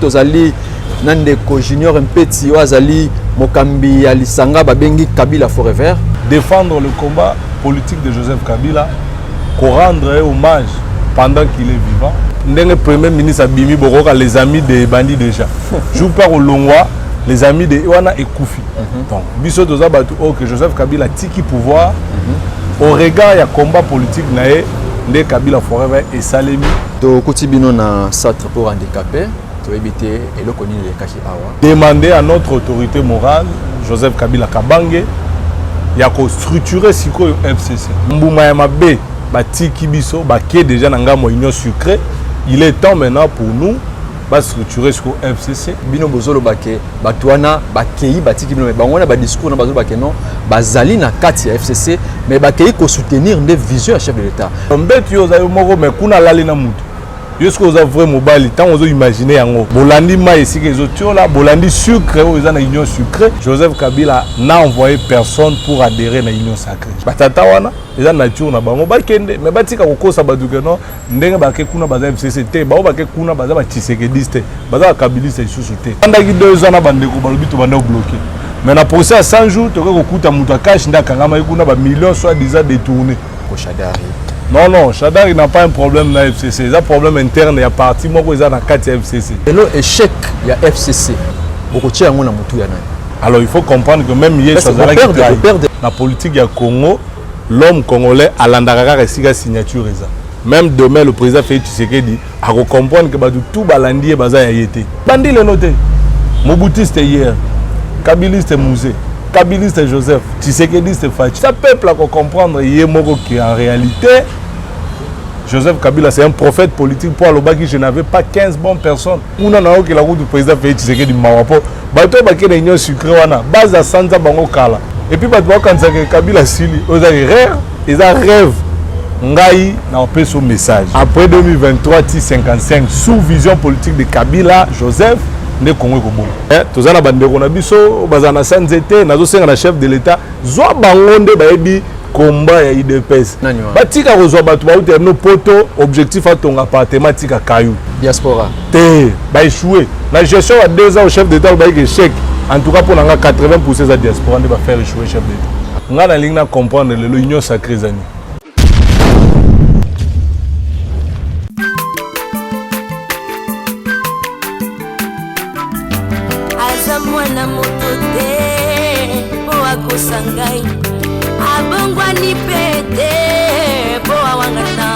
Tozali Nandeko Junior Mpeti Wazali Mokambi Alisanga Babengi Kabila Forever. Défendre le combat politique de Joseph Kabila, qu'on rendre hommage pendant qu'il est vivant. Ndenge Premier ministre Abimi Boroka, les amis des bandits déjà. Je pars au Longwa, les amis de Iwana et Koufi. Donc, Bisso Doza Batu, que Joseph Kabila tiki pouvoir, au regard du combat politique, Ndé Kabila Forever et Salemi. To Koutibino na centre pour handicapés. Demander à notre autorité morale, Joseph Kabila Kabange, il y a structurer Siko FCC. Mbouma Yamabe, Batiki Biso, Baké déjà dans union sucrée. Il est temps maintenant pour nous de structurer Siko FCC. Bino Bozolo Baké, Batouana, Bakéi, Batiki Bino, on a un discours dans Bazolo Baké non, Bazali na Kati FCC, mais Bakéi ko soutenir des visions à chef de l'État. Mbet yozayo moro mais kuna lali na mutu. Est-ce que vous avez vraiment mobile tant vous imaginez yango bolandi mai ici que les là bolandi sucre aux dans union sucrée. Joseph Kabila n'a envoyé personne pour adhérer à l'union sacrée. Batata wana eza nature na bango bakende mais batika kokosa baduke non ndenge bake kuna baza FCCT ba bake kuna baza ba Tshisekediste baza kabiliste isusu te. Pendant 2 ans na bandeko balobi to banda bloqué. Mais na procès à 100 jours to ko kuta mutu akashi ndakanga mai kuna ba millions soit déjà détournés. Koshadari. Non, non, Chadar il n'a pas un problème dans la FCC. Il a un problème interne, il y a parti, moi je suis dans la FCC. Et l'échec, il y a FCC. Alors il faut comprendre que même hier, la politique du Congo, l'homme congolais a l'andaraga et la signature. Même demain, le président Félix Tshisekedi a comprendre que tout balandi est basé à Yété. Bandi le noté. Mobutu c'était hier, Kabiliste Mouzé, Kabiliste Joseph, Tshisekedi c'était Fachi. Ça peuple a comprendre hier qui en réalité, Joseph Kabila, c'est un prophète politique pour Alobaki. Je n'avais pas 15 bonnes personnes. On a eu la route du président Félix Tshisekedi Mawapo. Bato baké na union sucrée wana. Base à Sanza bango kala. Et puis bato quand ça Kabila sili, ils ont rêve. Ngai na opé son message. Après 2023 T55 sous vision politique de Kabila, Joseph ne Congo Kobo. Tozana bandeko na biso bazana sanzete nazo senga na chef de l'État. Zwa bangonde baebi combat ya IDPS. Batika kozwa batu ba uté no poto objectif à ton appartement tika Kayou. Diaspora. Té ba échoué. La gestion à 2 ans au chef d'État ba échec. En tout cas pour nga 80% de diaspora ne va faire échouer chef d'État. Nga na ligne na comprendre l'union sacrée zani. Azamwana motote po akosangai. Abongwani pete po awangata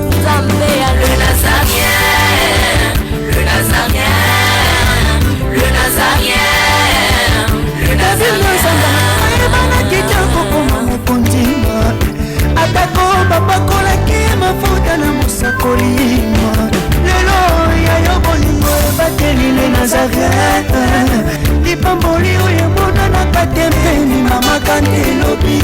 Nzambe ya le Nazarien, le Nazarien, le Nazarien, le Nazarien. Bana kitoko koma mokondima atako babakola ke mafuta na musakolima lelo ya yobolingo bateli le Nazarien lipamboli oyo mona na katempeni mama kantelobi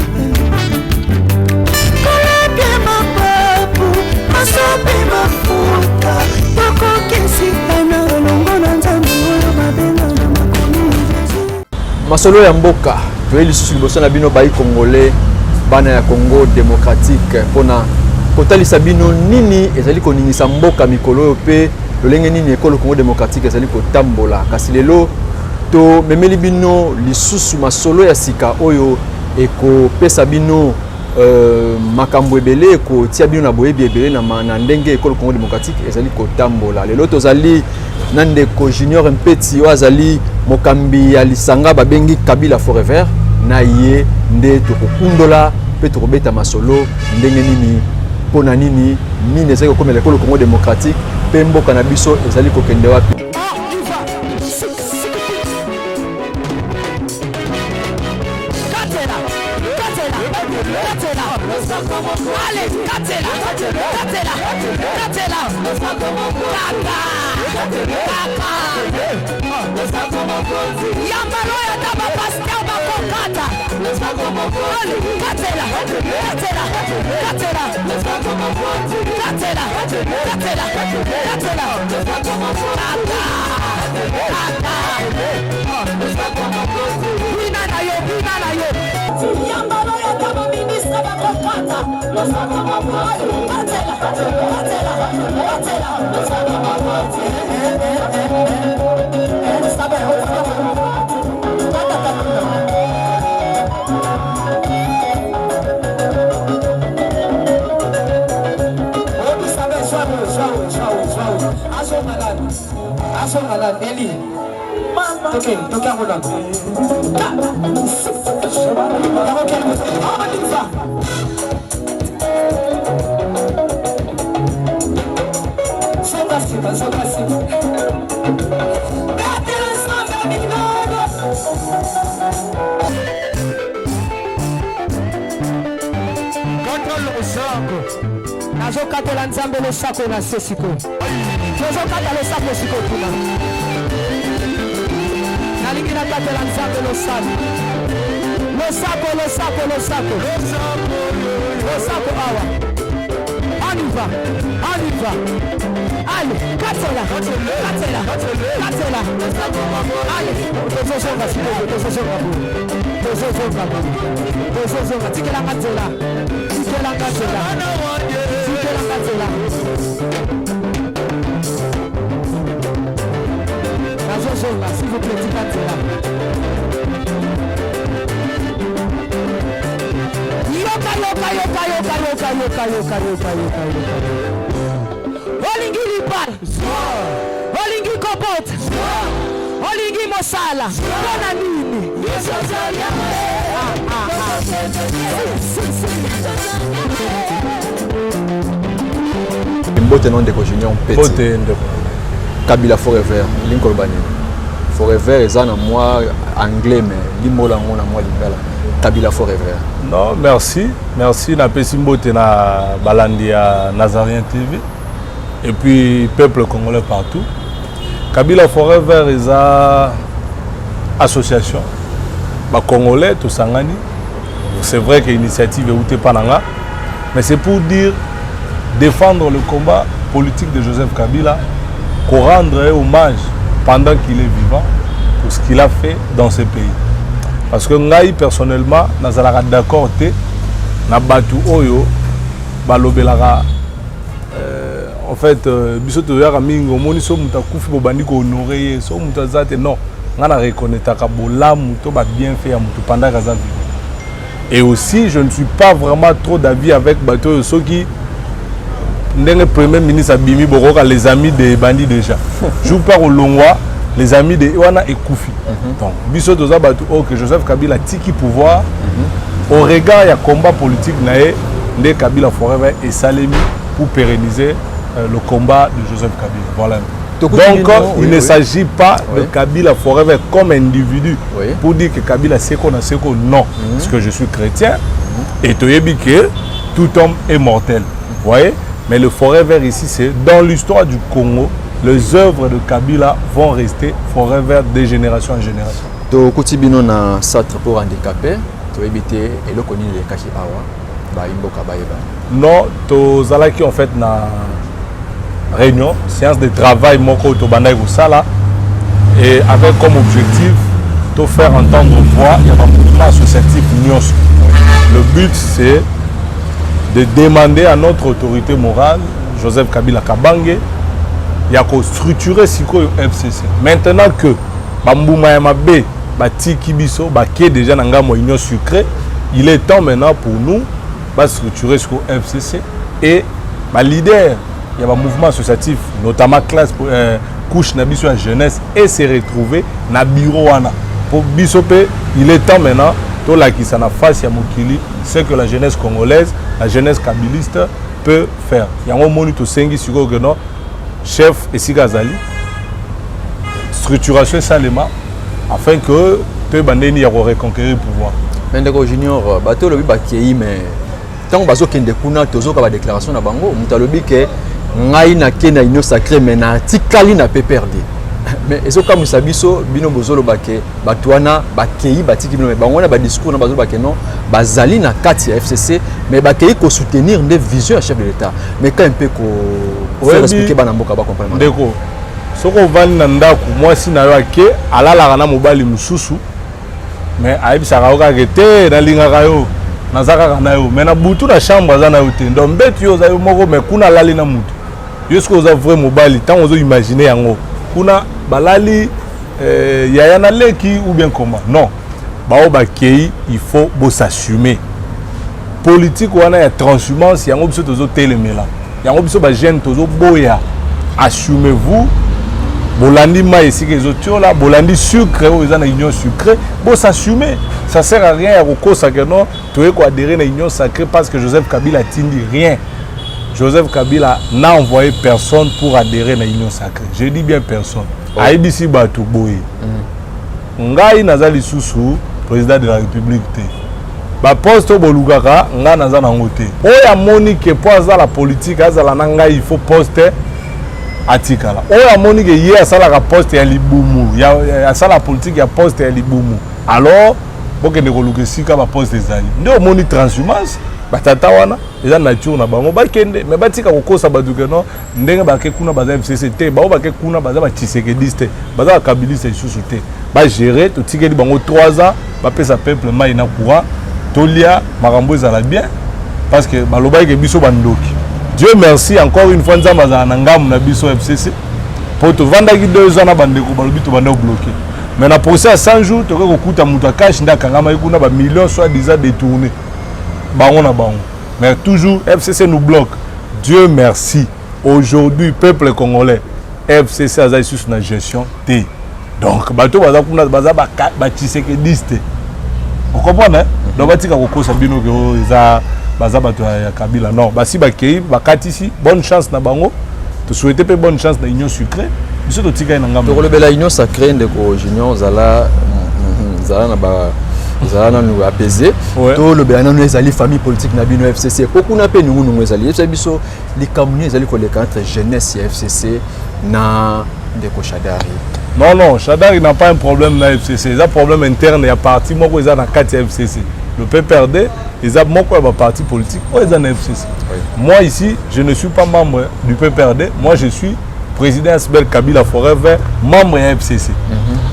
koleke mapapu masope mafuta tokokesikana olongo na nzambe oyo mabenga na makomi Masolo ya mboka toyeli susu liboso na bino bayi congolais bana ya Congo démocratique pona kotalisa bino nini ezali koningisa mboka mikolo oyo pe lolenge nini ekolo Congo démocratique ezali kotambola kasi lelo to memeli bino lisusu masolo ya sika oyo eko pesa bino makambo ebele eko tia bino na boyebi ebele na ndenge ekolo Congo démocratique ezali kotambola lelo tozali Nandeko Junior Mpeti Wazali Mokambi Alisanga Babengi Kabila Forever na ye nde tokokundola pe tokobeta masolo ndenge nini pona nini nini ezali kokomela ekolo Congo démocratique pe mboka na biso ezali kokende wapi. Katela Nazokatela nzambe losako na se siko. Nazokata losako siko kuna. Nalingi nakatela nzambe losako. Losako awa. Aniva. Allez, katela. Allez, tozozonga siko, tozozonga. Tikela katela. Nazozonga, s'il vous plaît, tikatela. Yoka. Olingi lipal. Olingi kopot. Olingi mosala. Bona nini? Mbote non deko junior petit. Kabila Forever, Lincoln Forever est un moi anglais mais limola ngona moi lingala. Kabila Forever. Non, merci na pesi mbote na balandi ya Nazarien TV et puis peuple congolais partout. Kabila Forever est une association ba congolais tout sangani. C'est vrai que l'initiative est outée par Nanga, mais c'est pour dire défendre le combat politique de Joseph Kabila, pour rendre hommage pendant qu'il est vivant pour ce qu'il a fait dans ce pays. Parce que Ngai personnellement, nazalaka d'accord te na batu oyo balobelara en fait bisoto yaka mingo moni so muta kufi bo bandi ko honorer so muta zate non ngana reconnaître ka bolamu to ba bien fait ya mutu pendant kaza vivant. Et aussi je ne suis pas vraiment trop d'avis avec bato ceux qui le premier ministre Abimi Boroka, les amis des bandits déjà. Je pars au Longwa, les amis de Iwana et Koufi. Donc, Bisso Doza Batu, que Joseph Kabila tiki pouvoir, au regard il y a combat politique, de Kabila Forever et Salemi pour pérenniser le combat de Joseph Kabila. Voilà. Donc, il ne s'agit pas de Kabila Forever comme individu pour dire que Kabila c'est qu'on a ce qu'on non. Parce que je suis chrétien et Toyebi que tout homme est mortel. Vous voyez? Mais le forever ici, c'est dans l'histoire du Congo, les œuvres de Kabila vont rester forever de génération en génération. To kutibino na centre pour handicapés, to éviter et le koni le kashi awa, ba imboka ba eba. Non, to zalaki en fait na réunion, séance de travail moko to bandai sala et avec comme objectif de faire entendre voix, il y a un mouvement associatif Nyos. Le but c'est de demander à notre autorité morale, Joseph Kabila Kabange, il y a qu'à structurer Siko FCC. Maintenant que Bambouma Yamabe, Bati Kibiso, Baké déjà dans une union sucrée, il est temps maintenant pour nous de structurer Siko FCC et ma leader, il y a un mouvement associatif, notamment classe couche Nabiso la jeunesse et se retrouver na bureau wana. Pour Bisopé, il est temps maintenant tout là qui s'en a face à Mokili, c'est que la jeunesse congolaise, la jeunesse kabiliste peut faire. Il y a un moment où Sengi Siko Geno, chef et Sigazali, structuration Salema, afin que peu bandeni y reconquérir le pouvoir. Mendeko Junior, bateau le bibakiei mais tant que bazo kende kuna tozo ka ba déclaration na bango, mutalobi ke ngai na kena union sacrée mais na tikali na pe perdre. Mais est-ce que comme sabiso bino bozolo bake batwana bakei batiki bino mais bangona ba discours na bazolo bake non bazali na kati ya FCC mais bakei ko soutenir des visions à chef de l'État mais quand un peu ko expliquer bana mboka ba comprendre ndeko soko vani na ndaku moi si na yo ake alala na mobali mususu mais aibisa ka okagete na lingaka yo nazaka na yo mais na butu na chambre za na yo te ndo mbetu yo za yo moko mais kuna lali na mutu Jusqu'à aux vrai mobile, tant on imaginer yango. Kuna balali yaya na leki ou bien comment? Non. Bao bakei, il faut s'assumer. Politique wana ya transhumance yango biso tozo telemela. Yango biso ba jeune tozo boya. Assumez-vous. Bolandi maïs qui est là, bolandi sucre, ils ont une union sucrée. Bon, s'assumer, ça sert à rien à recours que non. Tu es quoi adhérer à l'union sacrée parce que Joseph Kabila n'a dit rien. Joseph Kabila n'a envoyé personne pour adhérer à l'union sacrée. Je dis bien personne. Aïbisi Batou Boye. Ngai Nazali Soussou, président de la République. Ba poste au Bolugara, nga Nazana Ngote. Oya Monique pour la politique, azala nanga il faut poster. Atikala. Oya Monique hier ça la poste ya libumu. Ya ça la politique ya poste ya libumu. Alors, boke ne koluke sika ba poste ezali. Ndio moni transhumance. Batata wana eza nature na bango bakende mais batika kokosa baduke no ndenge bake kuna baza FCCT ba bake kuna baza ba Tshisekediste baza ba Kabiliste isusu te ba gérer to tikeli bango 3 ans ba pesa peuple mai na courant tolia makambo ezala bien parce que baloba ke biso bandoki. Dieu merci encore une fois nzamba za na ngamu na biso FCC pour te vendre ki 2 ans na bandeko balobi to banda bloqué mais na procès à 100 jours to ko kuta muta cash ndaka ngama ikuna ba millions soit déjà détournés. Mais toujours, FCC nous bloque. Dieu merci. Aujourd'hui, peuple congolais, FCC a sur la gestion T. Donc, bateau baza Tshisekediste. Vous comprenez? Donc, batika koko sabino que za baza bato ya Kabila. Non, basi bakei bakati ici. Bonne chance na bango. Te souhaiter pe bonne chance na union sucrée. Biso to tika na ngamba. To le bela union sacrée ndeko junior zala na ba Zana nous apaiser. Tout le bien nous les famille politique na bino FCC. Beaucoup n'a pas nous ezali. Ça biso les communes ezali ko les entre jeunesse et FCC na ndeko Shadari. Non, Shadari n'a pas un problème na FCC. Il a un problème interne. Il y a parti moi ko ezana 4 FCC. Le PPRD, ils ont beaucoup de partis politiques. Moi ezana FCC. Moi ici, je ne suis pas membre du PPRD. Moi je suis président Asbel Kabila Forever, membre de FCC.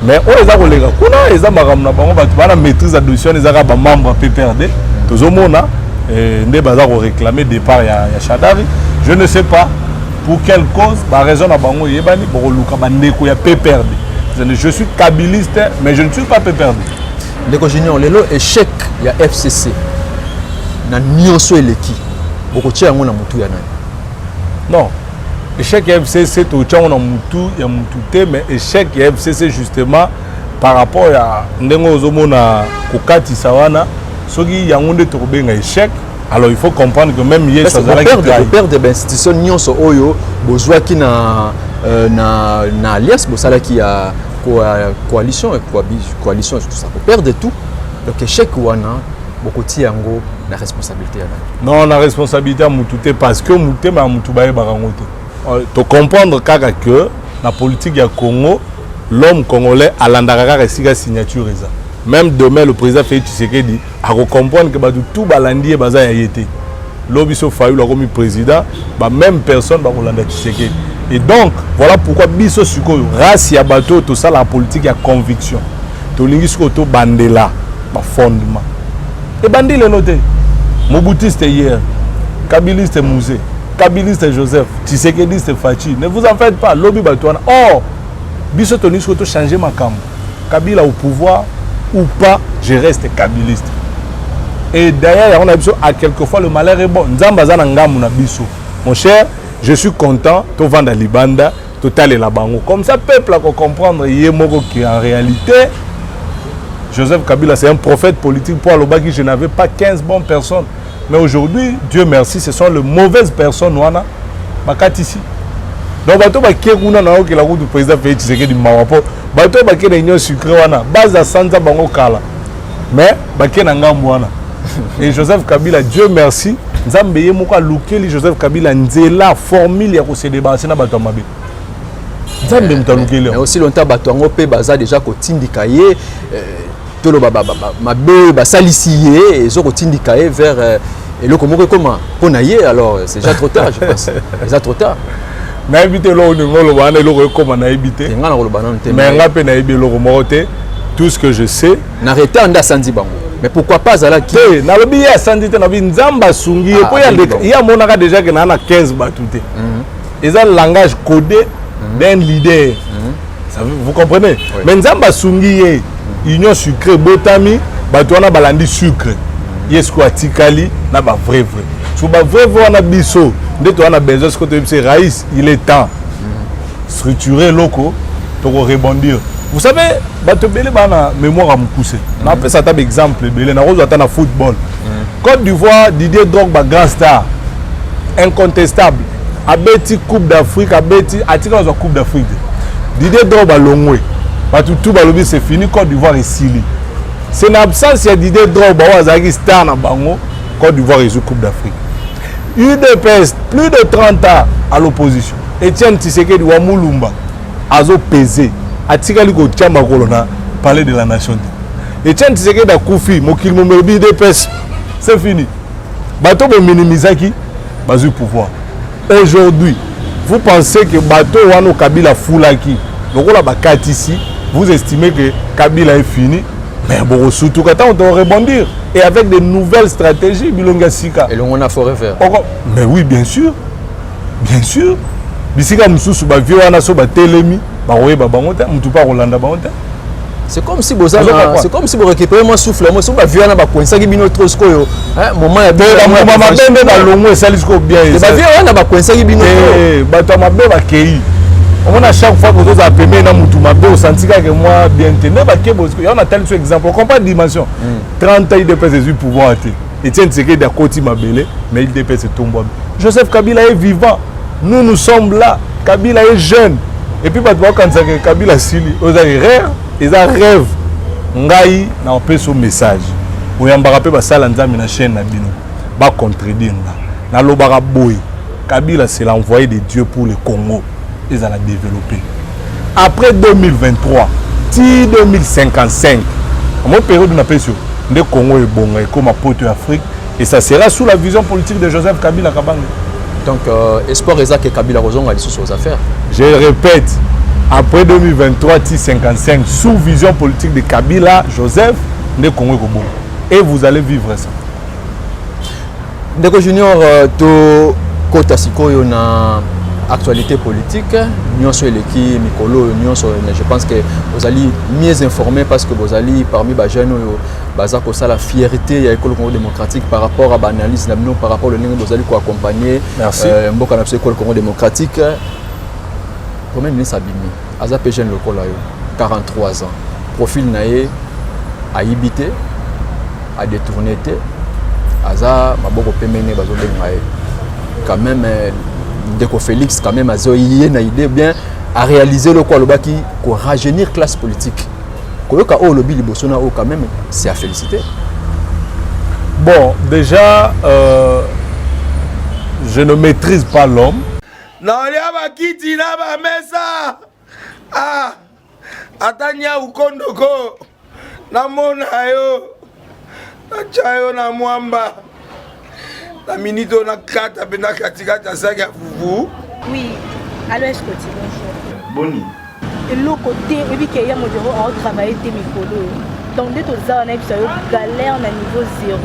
Mais on les a collègues. On les a maramna bango batu maîtrise la dossier les a ba membre PPRD. Tous au monde ne bazar réclamer départ ya Shadari. Je ne sais pas pour quelle cause, par raison na bango yebani pour luka bandeko ya PPRD. Je suis kabiliste mais je ne suis pas PPRD. Ndeko junior lelo échec ya FCC. Na nyonso eleki. Boko tia yango na mutu ya nani? Non. Échec FCC tout le monde a mututé mais échec FCC justement par rapport à ndengo zomona kokati sawana soki yangonde to benga échec alors il faut comprendre que même hier ça va perdre des institutions nyonso oyo bozwa ki na alliance bosala ki ya coalition tout ça pour perdre tout donc échec wana bokoti yango la responsabilité ya non la responsabilité à mututé parce que muté ma mutubaye barangote. Tu comprendre que la politique du Congo, l'homme congolais a l'andakaka et signature. Même demain, le président Félix Tshisekedi a comprendre que tout balandi est basé à Yété. L'obiso failli le président, même personne va Rolanda Tshisekedi. Et donc, voilà pourquoi biso suko race ya bateau tout ça la politique a conviction. To lingi suko to bandela, ba fondement. Et bandi le noté. Mobutu c'était hier, Kabiliste Mouzé. Kabiliste Joseph, Tshisekediste Fachi, ne vous en faites pas, lobby Batouana. Or, Biso Tony Soto changer ma cam. Kabila au pouvoir ou pas, je reste kabiliste. Et d'ailleurs, on a besoin à quelquefois le malheur est bon. Nzambazana ngamu na biso. Mon cher, je suis content, to vendre Libanda, total et la bango. Comme ça, peuple a comprendre Yemoko qui en réalité, Joseph Kabila, c'est un prophète politique pour Alobaki, je n'avais pas 15 bonnes personnes. Mais aujourd'hui, Dieu merci, ce sont les mauvaises personnes wana bakati ici. Donc bato bakekuna na oki la route du président Félix Tshisekedi mawapo. Bato bakena union sucrée wana base à sanza bango kala. Mais bakena ngambu wana. Et Joseph Kabila, Dieu merci, nzambe ye moko lukeli Joseph Kabila nzela formule ya ko se débarrasser na bato mabe. Nzambe mutalukeli. Mais aussi longtemps bato ngo pe baza déjà ko tindika ye tolo mabe basalisi ye ezo ko tindika ye vers et le comment pour naïe alors c'est déjà trop tard je pense. Déjà trop tard. Na habité lo ngolo bana lo comment na habité. Ngana lo bana nte. Mais ngape na habité lo moté tout ce que je sais n'arrêtez anda sandi bango. Mais pourquoi pas ala qui na lobi ya sandi te na bi nzamba sungi po ya monaka déjà que na 15 batute. Ils ont le langage codé d'un leader. Vous comprenez? Mais Nzamba Sungiye, Union sucrée, Botami, Batouana Balandi sucre. Yesko Atikali, n'a pas vrai. Si vous avez vrai, on a biso. Dès qu'on a besoin de ce que tu Raïs, il est temps. Structurer locaux pour rebondir. Vous savez, bato belé bana mémoire à Moukousé. On a fait ça comme exemple belé na rose atana football. Côte d'Ivoire, Didier Drogba grand star incontestable. Abeti Coupe d'Afrique, abeti atika la Coupe d'Afrique. Didier Drogba longwe. Bato tout balobi c'est fini, Côte d'Ivoire est sili. C'est une absence de Didier Drogba wazaki star na bango, Côte d'Ivoire est Coupe d'Afrique. UDPS plus de 30 ans à l'opposition. Etienne Tshisekedi wa Mulumba azo pesé. Atikali ko tchamba kolona parler de la nation. Etienne Tshisekedi a koufi mokili momebi UDPS. C'est fini. Bato bo minimizaki bazu pouvoir. Aujourd'hui, vous pensez que bato wano Kabila foulaki. Lokola bakati ici, vous estimez que Kabila est fini. Mais bon, surtout quand on doit rebondir. Et avec de nouvelles stratégies, Bilonga Sika. Et l'on a forêt vert. Mais oui, bien sûr. Bien sûr. Bisika Moussou, Bavio, Anaso, Batelemi, Baroé, Babangote, Moutupa, Rolanda, Babangote. C'est comme si vous récupérez mon souffle. Moi, si vous avez un peu de bino trop skoyo. Moment est bien. Maman bende ba longo salisko bien. Ba vie wana ba kwensa bino. Bato mabe ba kei. On a chaque fois que vous appelez na mutu mabe au sentika que moi bien tenir ba kebo. Il y a un tel exemple. On comprend dimension. 30 ans il dépêche du pouvoir até. Etienne Tshisekedi a côté mabele, mais il dépêche tombe. Joseph Kabila est vivant. Nous sommes là. Kabila est jeune. Et puis quand Kabila sili, ils ont rêve. Ngai na opé son message. Oyambara pe ba sala nzambe na chaîne na bino. Ba contredire na lobara boy. Kabila c'est l'envoyé de Dieu pour le Congo. Ils ont développé. Après 2023, 2055, mon période n'a pas sûr. Le Congo est bon comme un pote Afrique et ça sera sous la vision politique de Joseph Kabila Kabanga. Donc espoir est que Kabila Rozon a les sous aux affaires. Je répète, après 2023, 2055, sous vision politique de Kabila Joseph, le Congo est bon. Et vous allez vivre ça. Deko Junior, to kota sikoyo na actualité politique, nous sommes les Mikolo, je pense que vous allez mieux informer parce que vous allez parmi les jeunes, vous avez la fierté de l'école Congo démocratique par rapport à l'analyse, par rapport au ligne vous allez accompagner. Merci. L'école Congo démocratique. Combien de temps Aza jeune local 43 ans. Profil naé à ibité, à détourner, Aza maboko pemene bazo bengaé. Quand même Deko Félix quand même a une idée bien à réaliser le quoi le baki pour rajeunir classe politique. Koyoka o lobby libosona o quand même c'est à féliciter. Bon, déjà je ne maîtrise pas l'homme. Non, il y a kiti na ba mesa. Ah. Atanya ukondoko. Na mona yo. Na chayo na mwamba. La minute on a 4 bena katika ta saga fufu. Oui. Alors est-ce que tu bonjour. Boni. Et le côté et puis qu'il y a mon bureau à travailler tes micros. Donc dès tout ça on a eu galère na niveau 0.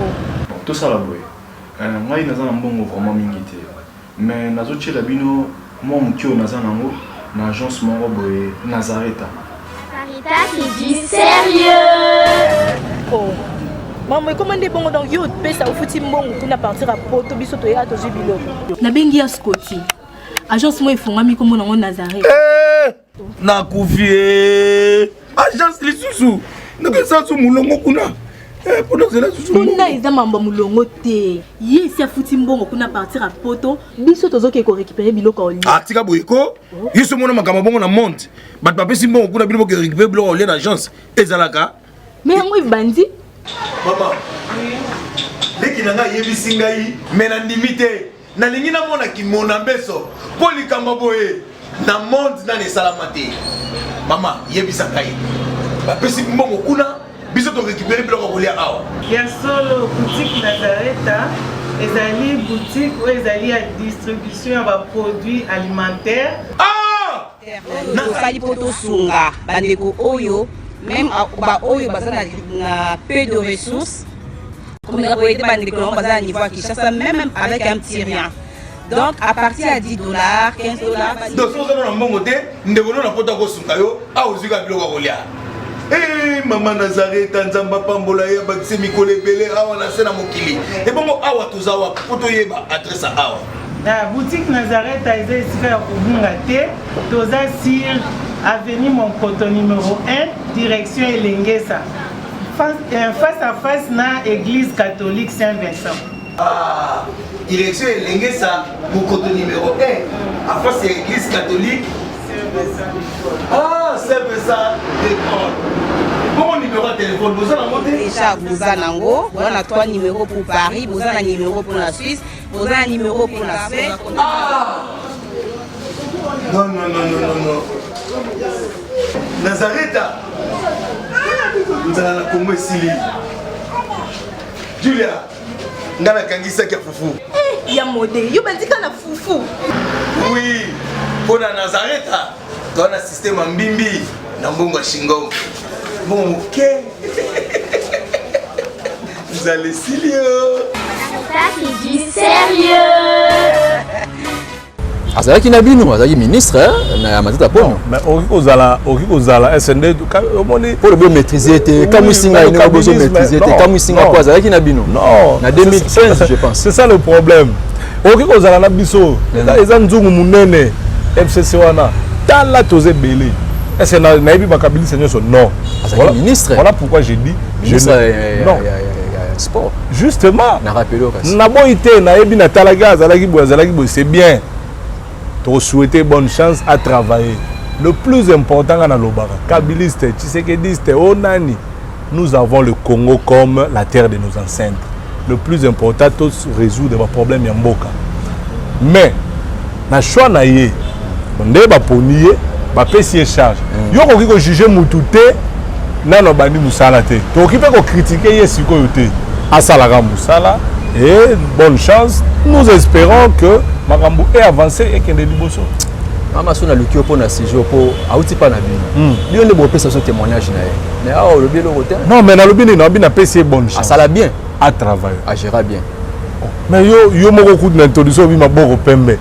Tout ça là boy. Moi naza na mbongo vraiment mingi te. Mais nazo tchela bino moi mukio naza nango na agence moko boy Nazareta. Caritas c'est du sérieux. Oh. Maman, comment est bon donc yo pesa au fouti mbongo pour na partir à poto biso to ya to jubilo. Na bengi ya Scotty. Agence moi ifonga mi comme na Nazareth. Na kufie. Agence lisusu. Ndeke sansu mulongo kuna. Pour nous là susu. Kuna eza mamba mulongo te. Ye si afuti mbongo kuna partir à poto biso tozo ke ko récupérer biloko oli. Ah tika boyeko. Yeso mona makamba bongo na monte. Bat papesi mbongo kuna biloko ke récupérer biloko oli na agence. Ezalaka. Mais moi bandi. Maman, leki nanga yebisi ngai mena ndimite na lingi na mona ki mona mbeso poli kamba boye na monde na ne salamate. Maman, yebisa ngai ba pesi mbongo kuna biso to récupérer biloko kolia awa. Ya solo boutique Nazareta ezali boutique ou ezali à distribution ya ba produits alimentaires. Ah! Na sali poto sunga bandeko oyo même ba oyo bazana na peu de ressources comme la boîte bandeko bazana niveau à Kinshasa même avec un petit rien Donc à partir à 10 $, 15 $. Donc si vous avez un bon côté, nous devons nous apporter au Sunkayo, à Ozuka Bilogolia. Eh, maman Nazareth, Tanzamba Pambola, Bakse Mikole Bele, Awa Nasena Mokili. Et bon, Awa Tozawa, Potoyeba, adresse à Awa. La boutique Nazareth a été ici à Kubungate, Toza Sir, avenue Monkoto numéro 1, direction Elengesa. Face à face na église catholique Saint-Vincent. Ah, direction Elengesa, Monkoto numéro 1, à face à l'église catholique Saint-Vincent. Ah, Saint-Vincent d'école. Bon numéro de téléphone, vous avez monté déjà, vous avez on a 3 numéros pour Paris, vous avez un numéro pour la Suisse, vous avez un numéro pour la Suède. Ah non, non, non, non, non, non. Nazareth, nous allons la Congo ici. Julia, nous allons kangisa kia foufou. Eh, ya modé, yo bandika na foufou. Oui, pour la Nazareth, tu as un système en bimbi, dans Bongo Shingo. Bon, ok. Vous allez sérieux. Ça c'est du sérieux. azalaki na bino azalaki ministre na matata pono mais okozala SND pour le maîtriser te kamusinga ine bozo maîtriser te kamusinga kwa azalaki na bino non na 2015 je pense c'est ça le problème okozala na biso eza nzungu munene FCC wana tala toze belé est-ce que nayebi bakabilisi nyonso non voilà ministre voilà pourquoi j'ai dit ministre non sport justement na rappelé kasi na boité nayebi na talaga azalaki bo c'est bien. Tu souhaiter bonne chance à travailler. Le plus important dans le Lobara, Kabiliste, Tshisekediste, Onani, nous avons le Congo comme la terre de nos ancêtres. Le plus important, c'est de résoudre les problèmes Yamboka. Mais, na choix na ye, on est ponier, ba pesier charge. Yo ko juger mututé, na no bandi musala te. To ki pe ko critiquer yesiko yote. Asala musala. Et bonne chance, nous espérons que Makambu est avancé et qu'il est liboso. Mama sona lukio po na sijo po auti pa na bino. Bio ne bo pesa son témoignage na ye. Mais ah le bien le hotel. Non mais na lobini na bina pesa bonne chance. Ça la bien à travailler. À gérer bien. Mais yo moko coup d'introduction bi maboko pembe.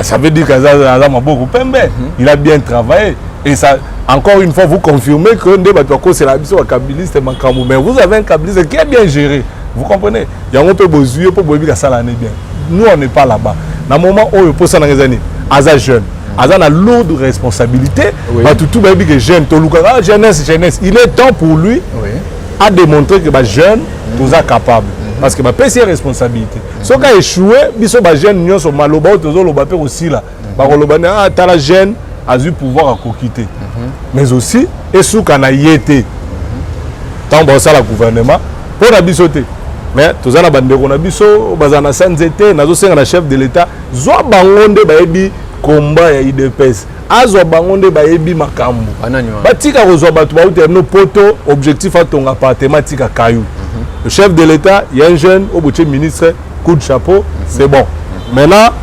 Ça veut dire que ça maboko pembe. Il a bien travaillé et ça encore une fois vous confirmez que ndé batoko c'est la biso kabiliste Makambu mais vous avez un kabiliste qui est bien géré. Vous comprenez? Il y a un peu besoin pour boire ça l'année bien. Nous on n'est pas là-bas. Dans le moment où pour ça dans les années, Aza jeune, Aza a lourde responsabilité. Bah tout baby que jeune, Toluka jeunesse. Il est temps pour lui à démontrer que bah jeune, nous a capable. Parce que bah c'est responsabilité. Ce qui a échoué, biso bah jeune nous sommes maloba ou toujours loba aussi là. Bah loba ah t'as la jeune a eu pouvoir à quitter. Mais aussi et sous qu'on a yété. Tant bon ça le gouvernement pour la bisoter. Mais tous les bandeko na biso bazana sanzete nazo senga na chef de l'état zwa bangonde baebi combat ya IDPS azwa bangonde baebi makambo batika kozwa batu ba uterno poto objectif atonga appartement tika kayu le chef de l'état il y a un jeune au bout ministre coup de chapeau c'est bon maintenant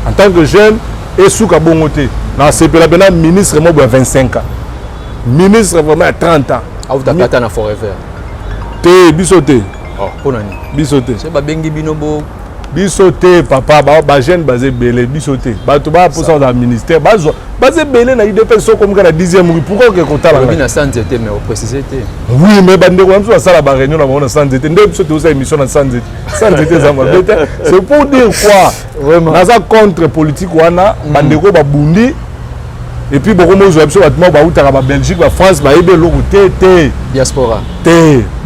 en tant que jeune et souka bongote na sepela bena ministre mo 25 ans ministre vraiment à 30 ans au takata na forever te bisote. Oh, ponani. Bisoté. C'est ba bengi binobo. Bisoté papa ba jeune basé belé bisoté. Ba to ba pour ça dans le ministère basé belé na IDP so comme la 10e rue pourquoi que kota la. Bi na santé mais au préciser té. Oui mais bande ko amso ça la ba réunion na ba santé ndé bisoté aussi émission na santé. Santé ça va c'est pour dire quoi vraiment. Naza contre politique wana bande ko ba bundi. Et puis beaucoup de gens en Belgique, en France, diaspora.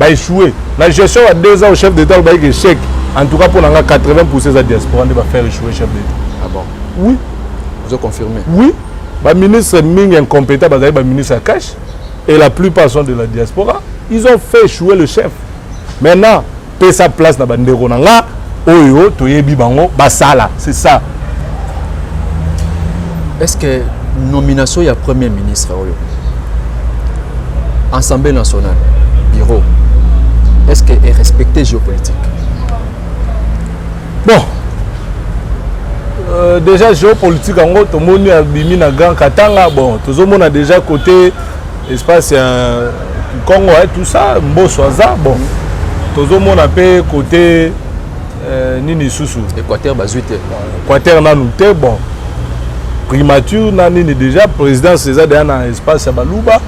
Échoué. La gestion a 2 ans au chef d'État, il échec. En tout cas, pour 80% de la diaspora, on va faire échouer le chef d'État. Ah bon? Oui. Vous avez confirmé? Oui. Le ministre Ming incompétent, le ministre Akash, et la plupart sont de la diaspora. Ils ont fait échouer le chef. Maintenant, paie sa place dans la Banderonanga, Oyo, Toyebi Bango, Basala. C'est ça. Est-ce que nomination ya premier ministre Assemblée nationale bureau est-ce que est respecté géopolitique bon déjà géopolitique en gros tout le monde a bimi na grand katanga bon tout le monde a déjà côté espace Congo et tout ça mbosoaza bon tout le monde a peu côté nini susu Équateur bazuite. Équateur nanu te bon. Primature nani déjà président César déjà dans espace à Balouba.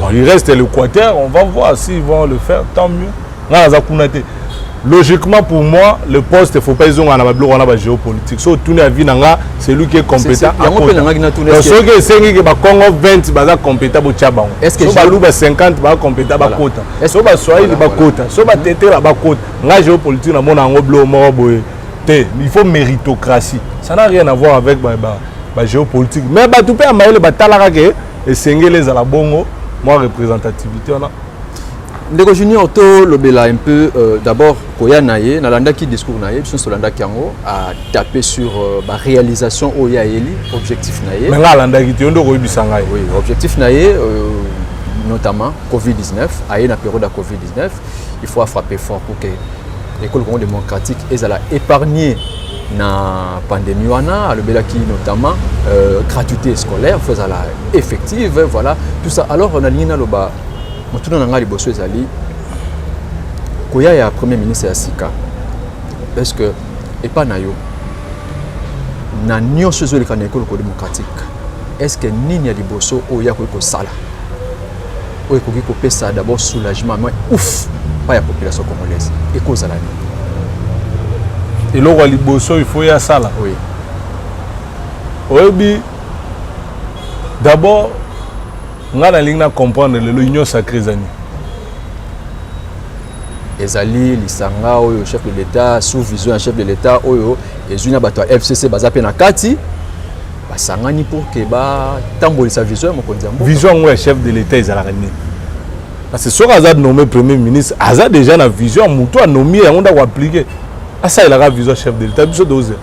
Bon, il reste l'Équateur, on va voir s'ils vont le faire, tant mieux. Logiquement pour moi, le poste, il ne faut pas qu'ils aient la géopolitique. Si on a vu, c'est lui qui est compétent. Ceux qui sont Congo 20, ils sont compétents. Est-ce que Balouba 50, ils sont compétents. Est-ce que Swahili est compétent? Est-ce que Tété est compétent? La géopolitique, il faut méritocratie. Ça n'a rien à voir avec la géopolitique. Mais tout le monde et Sengele à la bongo, moi représentativité on a. Ndeko Junior to lobela un peu d'abord koya naye nalanda ki discours naye biso solanda kiango a taper sur la réalisation oya eli objectif naye. Mais là landa ki ndo ko bisanga. Oui, objectif naye notamment Covid-19, aye na période de Covid-19, il faut frapper fort pour que l'école Congo démocratique ezala épargner na pandémie wana alobela ki notamment gratuité scolaire faisala effective, voilà tout ça. Alors on a lina loba motuna nanga liboso ezali koya ya premier ministre ya sika est-ce que epa na yo na nyonso ezoleka na école démocratique est-ce que nini ya liboso oya ko sala oyo koki kopesa d'abord soulagement mais ouf pas ya population congolaise ekozala nini et là liboso il faut y a ça là. Oui. Oui, d'abord on a ligne à comprendre l'union sacrée zani. Ezali lisanga oyo chef de l'état sous vision chef de l'état oyo ezuna bato FCC bazape na kati basangani pour que ba tamboli sa vision mo kondiambo. Vision ouais chef de l'état ezala rani. Parce que sur Azad nommé premier ministre, Azad déjà na vision muto a nommé on doit appliquer. Ah ça il a visé chef de l'état biso doze.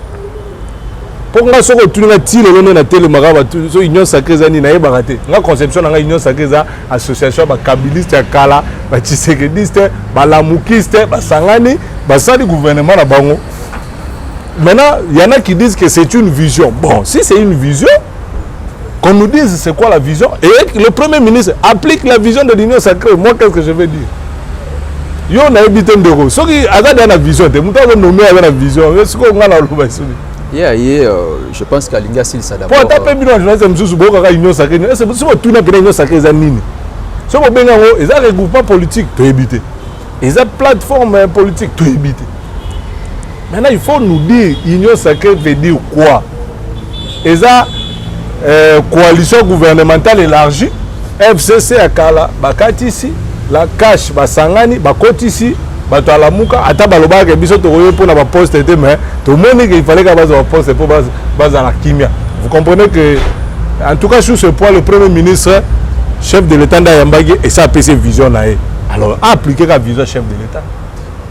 Pour nga soko tuninga ti le na tele magaba so union sacrée zani na yebakate. Nga conception na union sacrée za association ba kabiliste ya kala, ba tshisekediste, ba lamukiste, ba sangani, ba sali gouvernement na bango. Maintenant, il y en a qui disent que c'est une vision. Bon, si c'est une vision, qu'on nous dise c'est quoi la vision et le premier ministre applique la vision de l'union sacrée. Moi qu'est-ce que je vais dire? Yo na habité ndeko soki azada na vision te muta ko nommer avec la vision est-ce qu'on a la lobasoni je pense qu'Alinga s'il ça d'abord pour taper bino journaliste msusu boka ka union sacrée est-ce que si vous tourner pour union sacrée za nini so ko benga ngo eza regroupement politique to éviter eza plateforme politique to éviter maintenant il faut nous dire union sacrée veut dire quoi eza coalition gouvernementale élargie FCC akala bakati ici la cash basangani bakoti ici bato alamuka ata baloba ke biso to koyo pona ba poste était mais tout le monde il fallait que base poste pour base la kimia. Vous comprenez que en tout cas sur ce point le premier ministre chef de l'état d'Ayambagi et sa PC vision là alors appliquer la vision chef de l'état.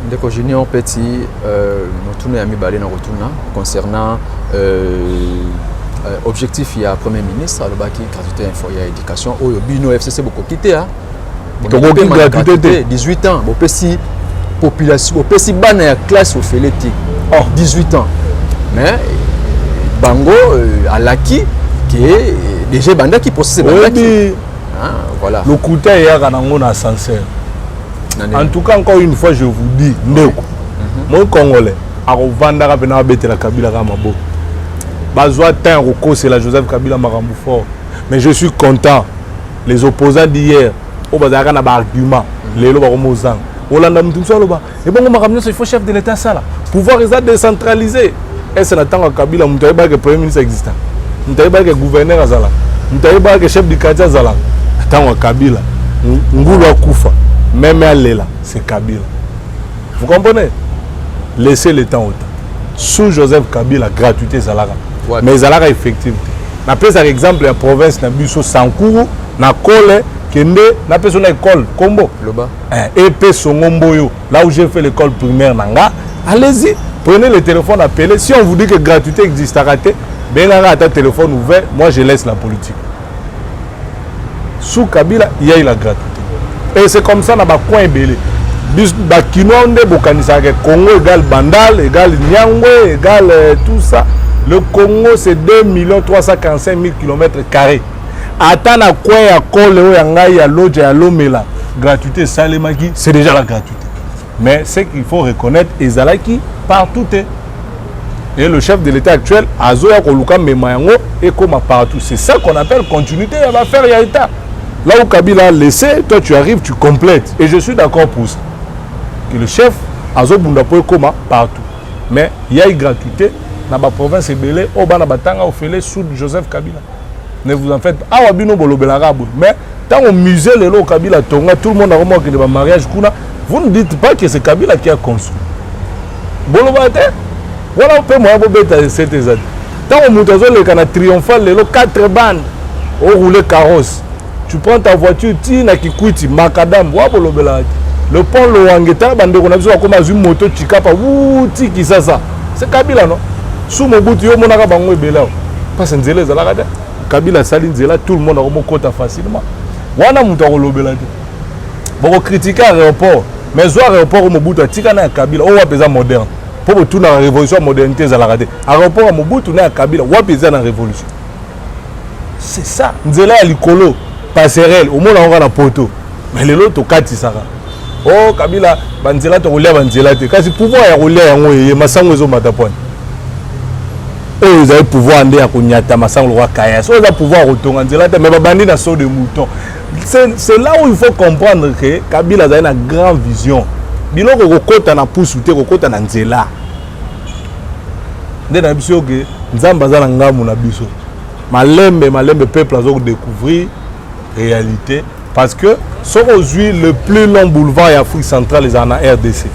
Ndeko Junior petit motuna ya mibale na rotuna concernant objectif ya premier ministre alobaki gratuité info ya éducation oyo bino FCC boko kité hein. Tokoki gratuité 18 ans bopesi population bopesi bana ya classe au feleti 18 ans mais bango alaki que déjà banda qui procède bandaki voilà le côté ya kanango na sincère en tout cas encore une fois je vous dis ndeko mon congolais a revendra pena betela Kabila ka mabo bazwa temps c'est la Joseph Kabila makambu fort mais je suis content les opposants d'hier au bazaka na ba argument lelo ba komozang olanda mutu soloba et bon makambu il faut chef de l'état ça là pouvoir est décentralisé et c'est natanga Kabila mutu ayeba que premier ministre existant mutu ayeba que gouverneur azala mutu ayeba que chef du quartier azala natanga Kabila ngulu akufa même alela c'est Kabila vous comprenez laissez le temps au temps sous Joseph Kabila gratuité zalaka ouais. Mais zalaka effective na pesa exemple ya province na biso Sankuru na Kole kende na pesa na école Kombo Loba et peso ngomboyo là où j'ai fait l'école primaire nanga allez-y prenez le téléphone appelez si on vous dit que gratuité existe arrêtez benanga ata téléphone ouvert moi je laisse la politique sous Kabila il y a eu la gratuité et c'est comme ça na ba coin belé bis ba kinonde bokanisa ke Congo égale Bandal égale Nyangwe égale tout ça. Le Congo c'est 2 345 000 km². Atana quoi ya Kole ya ngai ya Lodja ya Lomela gratuité Salemaki c'est déjà la gratuité. Mais ce qu'il faut reconnaître, Ezalaki partout. Et le chef de l'État actuel, Azoya Koluka Memayango, et comme partout. C'est ça qu'on appelle continuité, elle va faire l'État. Là où Kabila a laissé, toi tu arrives, tu complètes. Et je suis d'accord pour ça. Que le chef, Azo Bundapo, comme partout. Mais il y a une gratuité dans la province Ebele, au Banabatanga, au Félé, sous Joseph Kabila. Ne vous en faites pas. Ah, Wabino Bolobelarabu. Mais tant au musée, le lot Kabila Tonga, tout le monde a remarqué le mariage. Vous ne dites pas que c'est Kabila qui a construit. Bolobate, voilà un peu moins de cette année. Tant au Moutazo, le canal triomphal, le lot 4 bandes, au roulé carrosse. Tu prends ta voiture, tu n'as qui quitte, Macadam, Wabolobelarabu. Le pont Loangeta, bande on a besoin comme une moto, Chikapa, ouh, Tiki, ça. C'est Kabila, non? Sous mon bout, yo monaka bango ebela. Parce que Nzela zalaka. Kabila Saline Nzela, tout le monde a remonté quota facilement. Wana muto kolobela te. Boko critiquer l'aéroport, mais zo aéroport au Mobutu atika na Kabila, o wapeza moderne. Pour tout na révolution modernité zalaka te. Aéroport Mobutu na Kabila, wapeza na révolution. C'est ça. Nzela ya likolo, passerelle, au monde on na poto. Mais les autres kati saka. Oh Kabila banzela to kolia banzela te. Kasi pouvoir ya kolia yango ye masango ezo matapone. Eux, ils avaient pouvoir aller à Konyata, Massang, le roi Kayas. Eux, ils avaient pouvoir retourner en Zélate, mais ils bandit dans saut de mouton. C'est là où il faut comprendre que Kabila a une grande vision. Bilo ko kokota na poussouté, kokota na Nzela. Ndé na biso que Nzamba za na ngamu na biso. Malembe peuple a découvrir réalité parce que sont aujourd'hui le plus long boulevard en Afrique centrale les en RDC.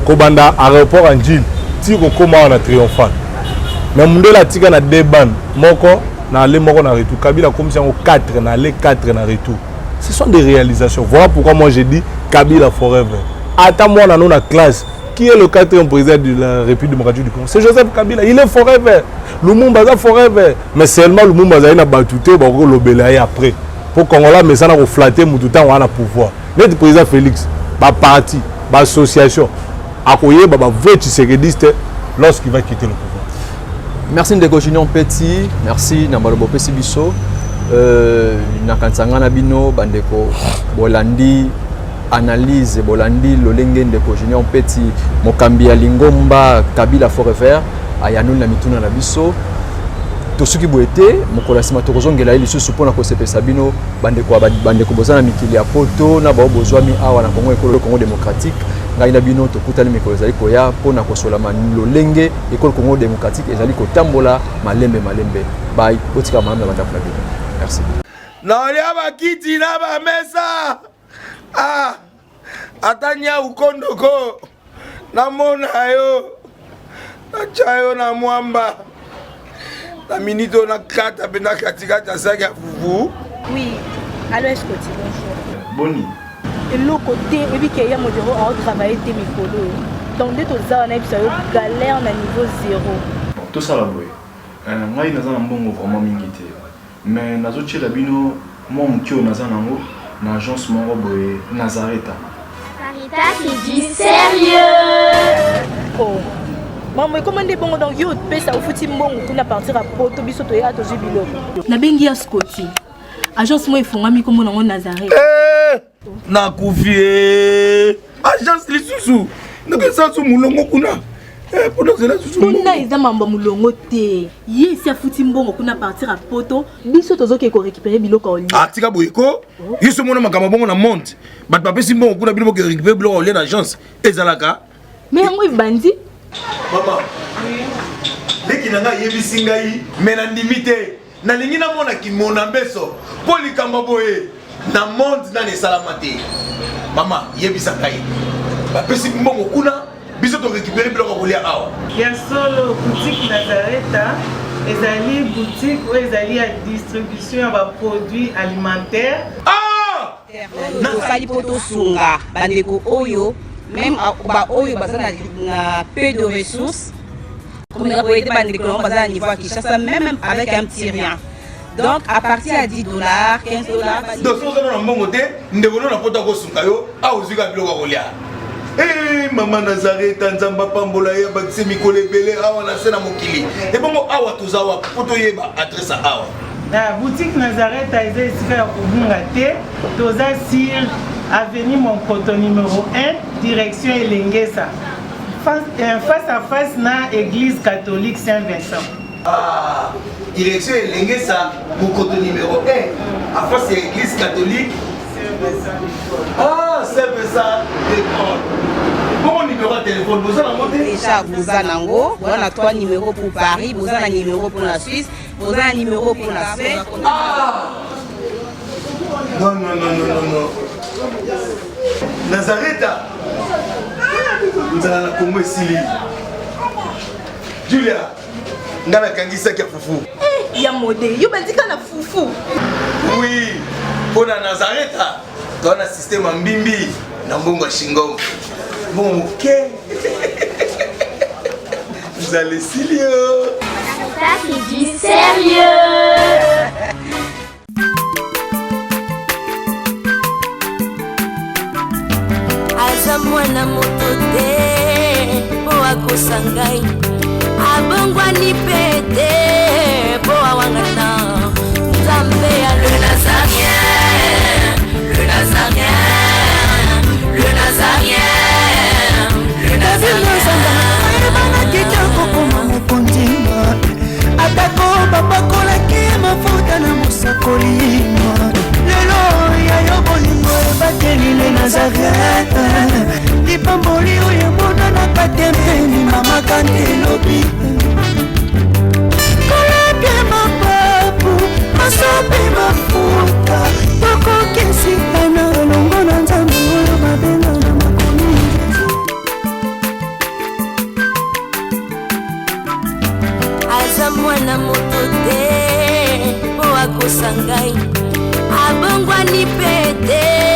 Kobanda aéroport en Gilles, tiro comment on a triomphal. Mais Mundela tika na 2 bandes, moko na aller moko na retour. Kabila comme si on 4 na aller 4 na retour. Ce sont des réalisations. Voilà pourquoi moi j'ai dit Kabila forever. Attends-moi dans la classe. Qui est le 4e président de la République démocratique du Congo? C'est Joseph Kabila. Il est forever. Lumumba est forever. Mais seulement Lumumba a une battuté pour le belayer après. Pour qu'on ait mais ça n'a flatté tout temps on a pouvoir. Le président Félix, ba parti, ba association, accueillir ba vrai Tshisekedi lorsqu'il va quitter le pouvoir. Merci Ndeko Junior Petit, merci Nambalobo Pesi Biso, Nakansanga Nabino, Bandeko, Bolandi, analyse, Bolandi, Lolenge Ndeko Junior Petit, Mokambi Lingomba, Kabila Forever, Ayanou Namituna Nabiso, Tosuki Boete, Mokolasima Torozongela, il se suppose que c'est Sabino, Bandeko Bozana Mikili Apoto, Nabao Bozwami Awa na Congo démocratique. Ngaina bino to kutali mikolo ezali koya pona kosola malolenge école Congo démocratique ezali kotambola malembe bye otika mamna batafla bino merci na olia bakiti na ba mesa atanya ukondoko na mona yo na chayo na mwamba na minito na kata pena katikata saka fufu oui alors est-ce que tu bonjour Boni et l'autre côté et puis qu'il y a mon bureau à travailler des micros donc dès que ça on a galère à niveau 0 tout ça là boy moi il naza mbongo vraiment mingité mais nazo tchela bino moi mukio naza nango na agence moko boy Nazareta qui dit sérieux. Oh maman comment des bon donc yo pesa au fouti mbongo kuna partir à poto biso to ya to jibilo na bengi ya Scotty agence moi ifungami comme nango Nazareta na kufie agence lisusu ndeke sasu mulongo kuna pona zela susu kuna eza mamba mulongo te yesi afuti mbongo kuna partir à poto biso tozoke ko récupérer biloko oli tika boyeko yiso mona makama bongo na monte bat papesi mbongo kuna biloko ko récupérer biloko oli na agence ezalaka mais yango ibandi mama leki nanga yebisi ngai mena ndimite na lingi na mona kimona mbeso polikamba boye na monde na salamate mama yebisa ngai bapesi mbongo kuna biso to récupérer biloko kolia awa ya solo boutique Nazareta ezali boutique où ezali à distribution ya ba produits alimentaires nasali poto sunga bandeko oyo même ba oyo bazana na peu de ressources comme la boyete bandeko bazana niveau Kinshasa même avec un petit rien. Donc à partir à $10, $15. Donc si vous avez un bon côté, nous devons nous apporter au Sunkayo, à Ozuga Bilogolia. Eh maman Nazareta Nzamba Pambola ya bakise mikole belé awa na sena mokili. Et bon awa tozawa poto yeba adresse awa. La boutique Nazareth a été ici à Kubungate, toza sur avenue Monkoto numéro 1, direction Elengesa. Face à face na église catholique Saint-Vincent. Ah, direction Elengesa, Monkoto numéro 1, à face à l'église catholique. Ah, Saint-Vincent, d'accord. Bon numéro de téléphone, vous avez monté déjà, vous avez nango, vous avez 3 numéros pour Paris, vous avez un numéro pour la Suisse, vous avez un numéro pour la Suède. Ah non, non, non, non, non, non. Nazareth, vous avez la Congo Sili. Julia, vous avez Kangisa qui a foufou. Eh, ya modé, yo bandika na foufou. Oui, pour la Nazareth, tu as un système en bimbi, dans Bongo Shingo. Bon, ok. Vous allez Silio. Ça c'est du sérieux. aza mwana moto te po akosa ngai abongwani pe te po awangana nzambe ya le nazarien, le nazarien, le nazarien, le nazarien kitoko koma mokondima atako bapakolaki mafuta na mosakolima lelo yayo bolingo ebateli le nazareth lipamboli oyo emonanaka tempeni mama kandi elobi kolapie mapapu masope mafuta tokokesikana elongo na nzambe oyo babenga na makomi aza mwana moto te po akosa ngai abongwani pe te